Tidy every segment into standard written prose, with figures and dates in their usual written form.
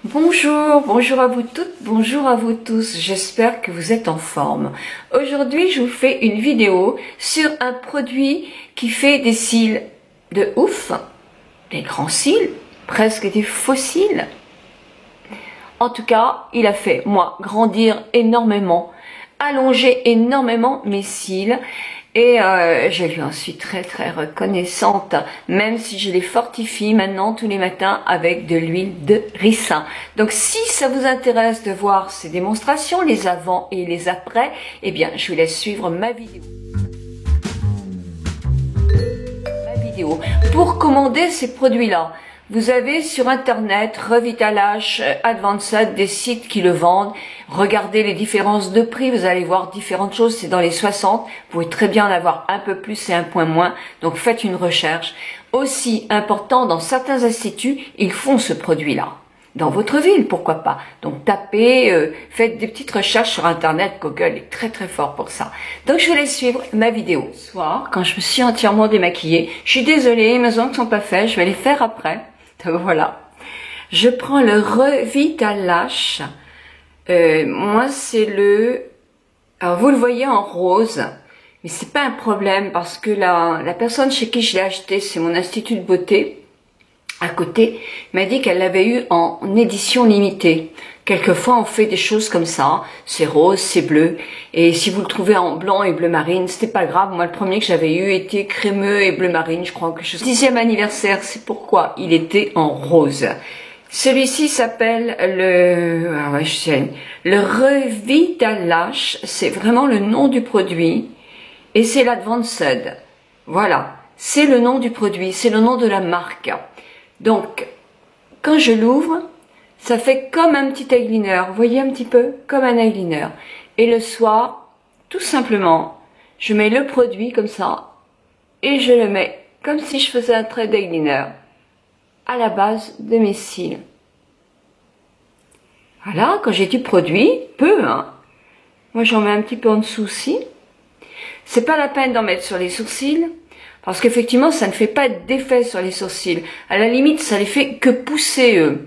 Bonjour, bonjour à vous toutes, bonjour à vous tous, j'espère que vous êtes en forme. Aujourd'hui, je vous fais une vidéo sur un produit qui fait des cils de ouf, des grands cils, presque des faux cils. En tout cas, il a fait, moi, grandir énormément, allonger énormément mes cils. Et je lui en suis très très reconnaissante, même si je les fortifie maintenant tous les matins avec de l'huile de ricin. Donc si ça vous intéresse de voir ces démonstrations, les avant et les après, eh bien je vous laisse suivre ma vidéo. Pour commander ces produits-là, vous avez sur internet Revital-H, Advanced, des sites qui le vendent. Regardez les différences de prix, vous allez voir différentes choses, c'est dans les 60. Vous pouvez très bien en avoir un peu plus et un point moins, donc faites une recherche. Aussi important, dans certains instituts, ils font ce produit-là. Dans votre ville, pourquoi pas. Donc tapez, faites des petites recherches sur internet, Google est très très fort pour ça. Donc je vous laisse suivre ma vidéo. Ce soir, quand je me suis entièrement démaquillée, je suis désolée, mes ongles ne sont pas faits, je vais les faire après. Donc voilà. Je prends le Revital-H. Moi c'est le... Alors vous le voyez en rose, mais c'est pas un problème parce que la personne chez qui je l'ai acheté, c'est mon institut de beauté. À côté, m'a dit qu'elle l'avait eu en édition limitée. Quelquefois, on fait des choses comme ça. C'est rose, c'est bleu. Et si vous le trouvez en blanc et bleu marine, c'était pas grave. Moi, le premier que j'avais eu était crémeux et bleu marine, je crois, quelque chose. 10e anniversaire, c'est pourquoi il était en rose. Celui-ci s'appelle le Revital-H. C'est vraiment le nom du produit. Et c'est l'Advanced. Voilà. C'est le nom du produit. C'est le nom de la marque. Donc, quand je l'ouvre, ça fait comme un petit eyeliner. Vous voyez un petit peu? Comme un eyeliner. Et le soir, tout simplement, je mets le produit comme ça et je le mets comme si je faisais un trait d'eyeliner à la base de mes cils. Voilà, quand j'ai du produit, peu, hein. Moi, j'en mets un petit peu en dessous aussi. C'est pas la peine d'en mettre sur les sourcils. Parce qu'effectivement, ça ne fait pas d'effet sur les sourcils. À la limite, ça les fait que pousser eux.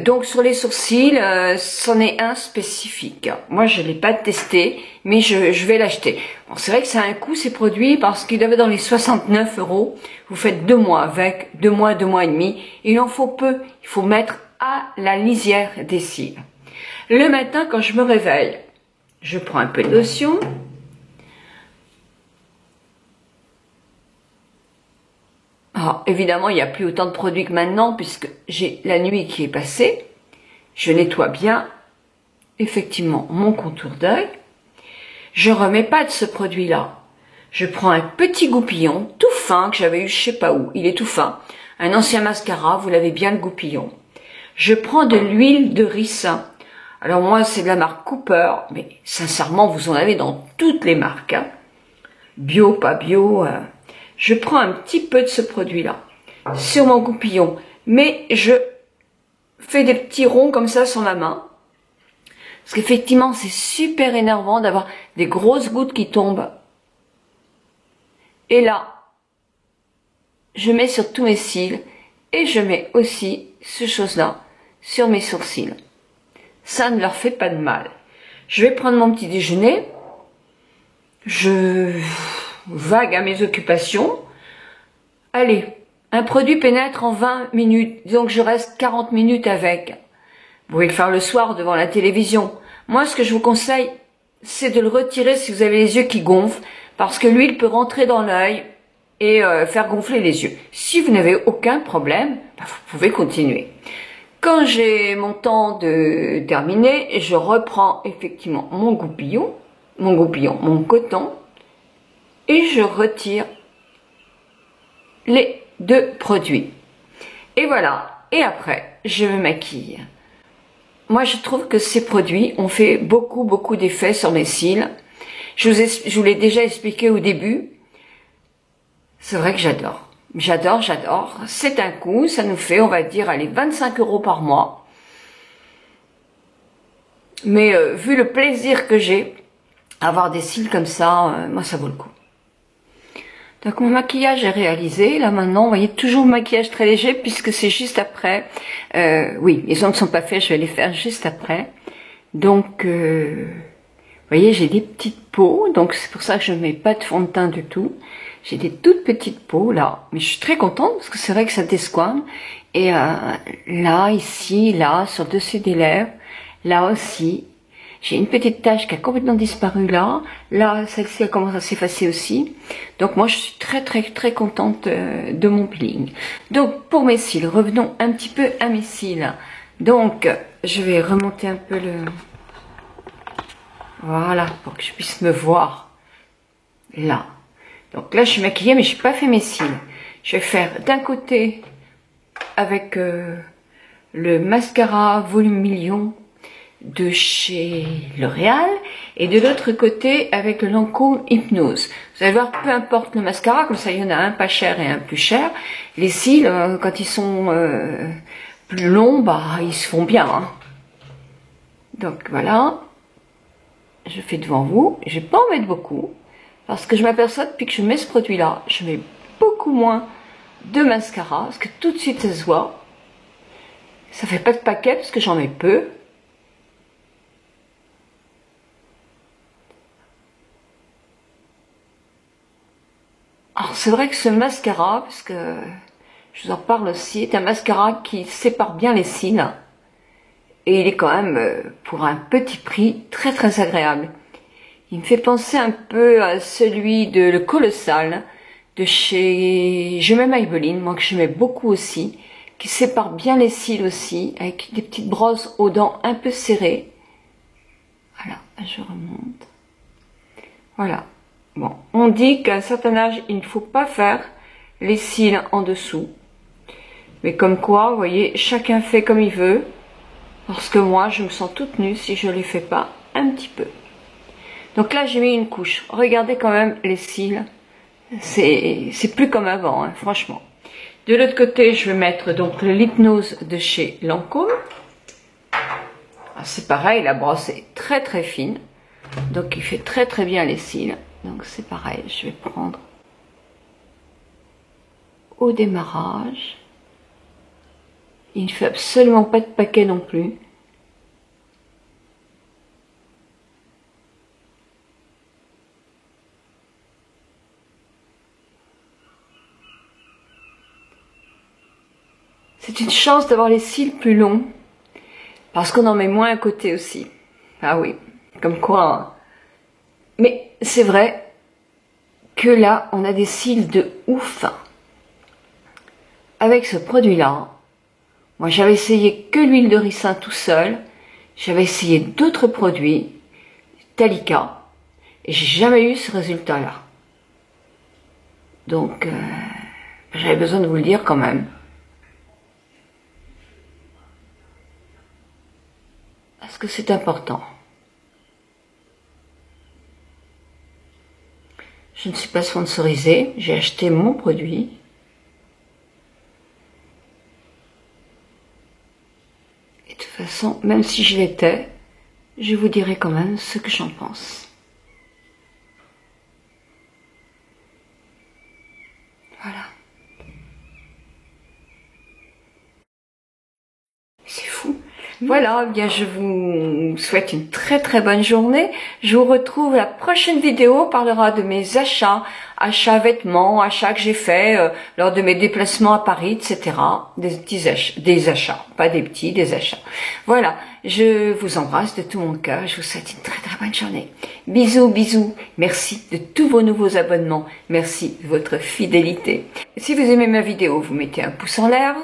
Donc sur les sourcils, c'en est un spécifique. Moi, je ne l'ai pas testé, mais je vais l'acheter. Bon, c'est vrai que ça a un coût ces produits parce qu'il doit être dans les 69 €. Vous faites 2 mois avec, 2 mois et demi. Il en faut peu. Il faut mettre à la lisière des cils. Le matin, quand je me réveille, je prends un peu de lotion. Alors, évidemment, il n'y a plus autant de produits que maintenant, puisque j'ai la nuit qui est passée. Je nettoie bien, effectivement, mon contour d'œil. Je remets pas de ce produit-là. Je prends un petit goupillon, tout fin, que j'avais eu je sais pas où. Il est tout fin. Un ancien mascara, vous l'avez bien le goupillon. Je prends de l'huile de ricin. Alors moi, c'est de la marque Cooper, mais sincèrement, vous en avez dans toutes les marques. Hein. Bio, pas bio... Je prends un petit peu de ce produit-là sur mon goupillon, mais je fais des petits ronds comme ça sur ma main. Parce qu'effectivement, c'est super énervant d'avoir des grosses gouttes qui tombent. Et là, je mets sur tous mes cils et je mets aussi ce chose-là sur mes sourcils. Ça ne leur fait pas de mal. Je vais prendre mon petit déjeuner. Je vague à mes occupations. Allez, un produit pénètre en 20 minutes. Disons que je reste 40 minutes avec. Vous pouvez le faire le soir devant la télévision. Moi, ce que je vous conseille, c'est de le retirer si vous avez les yeux qui gonflent, parce que l'huile peut rentrer dans l'œil et faire gonfler les yeux. Si vous n'avez aucun problème, vous pouvez continuer. Quand j'ai mon temps de terminer, je reprends effectivement mon mon coton, et je retire les 2 produits. Et voilà. Et après, je me maquille. Moi, je trouve que ces produits ont fait beaucoup d'effets sur mes cils. Je vous l'ai déjà expliqué au début. C'est vrai que j'adore. J'adore. C'est un coût. Ça nous fait, on va dire, allez, 25 € par mois. Mais vu le plaisir que j'ai à avoir des cils comme ça, moi, ça vaut le coup. Donc mon maquillage est réalisé. Là maintenant, vous voyez, toujours maquillage très léger puisque c'est juste après. Oui, les ongles ne sont pas faits, je vais les faire juste après. Donc, vous voyez, j'ai des petites peaux. Donc c'est pour ça que je ne mets pas de fond de teint du tout. J'ai des toutes petites peaux là. Mais je suis très contente parce que c'est vrai que ça desquame. Et là, ici, là, sur le dessus des lèvres, là aussi. J'ai une petite tache qui a complètement disparu là. Là, celle-ci, elle commence à s'effacer aussi. Donc moi, je suis très contente de mon peeling. Donc, pour mes cils, revenons un petit peu à mes cils. Donc, je vais remonter un peu le... Voilà, pour que je puisse me voir. Là. Donc là, je suis maquillée, mais je n'ai pas fait mes cils. Je vais faire d'un côté avec le mascara Volume Million de chez L'Oréal et de l'autre côté avec le Lancôme Hypnose. Vous allez voir, peu importe le mascara, comme ça il y en a un pas cher et un plus cher. Les cils, quand ils sont plus longs, bah ils se font bien. Hein. Donc voilà, je fais devant vous. Je vais pas en mettre beaucoup parce que je m'aperçois depuis que je mets ce produit-là, je mets beaucoup moins de mascara parce que tout de suite ça se voit. Ça fait pas de paquet parce que j'en mets peu. Alors c'est vrai que ce mascara, parce que je vous en parle aussi, est un mascara qui sépare bien les cils. Et il est quand même, pour un petit prix, très agréable. Il me fait penser un peu à celui de Le Colossal, de chez Je m'aime Maybelline, moi que j'aimais beaucoup aussi, qui sépare bien les cils aussi, avec des petites brosses aux dents un peu serrées. Voilà, je remonte. Voilà. Bon, on dit qu'à un certain âge, il ne faut pas faire les cils en dessous. Mais comme quoi, vous voyez, chacun fait comme il veut. Parce que moi, je me sens toute nue si je ne les fais pas un petit peu. Donc là, j'ai mis une couche. Regardez quand même les cils. C'est plus comme avant, hein, franchement. De l'autre côté, je vais mettre donc l'hypnose de chez Lancôme. C'est pareil, la brosse est très fine. Donc il fait très bien les cils. Donc c'est pareil, je vais prendre au démarrage. Il ne fait absolument pas de paquet non plus. C'est une chance d'avoir les cils plus longs. Parce qu'on en met moins à côté aussi. Ah oui, comme quoi... Hein. Mais c'est vrai que là, on a des cils de ouf. Avec ce produit-là, moi j'avais essayé que l'huile de ricin tout seul. J'avais essayé d'autres produits, Talika, et j'ai jamais eu ce résultat-là. Donc, j'avais besoin de vous le dire quand même. Parce que c'est important. Je ne suis pas sponsorisée, j'ai acheté mon produit. Et de toute façon, même si je l'étais, je vous dirai quand même ce que j'en pense. Voilà. C'est fou. Voilà, eh bien je vous souhaite une très bonne journée. Je vous retrouve la prochaine vidéo, on parlera de mes achats, vêtements, achats que j'ai fait lors de mes déplacements à Paris, etc. Des achats, pas des petits, des achats. Voilà, je vous embrasse de tout mon cœur, je vous souhaite une très bonne journée. Bisous. Merci de tous vos nouveaux abonnements, merci de votre fidélité. Si vous aimez ma vidéo, vous mettez un pouce en l'air.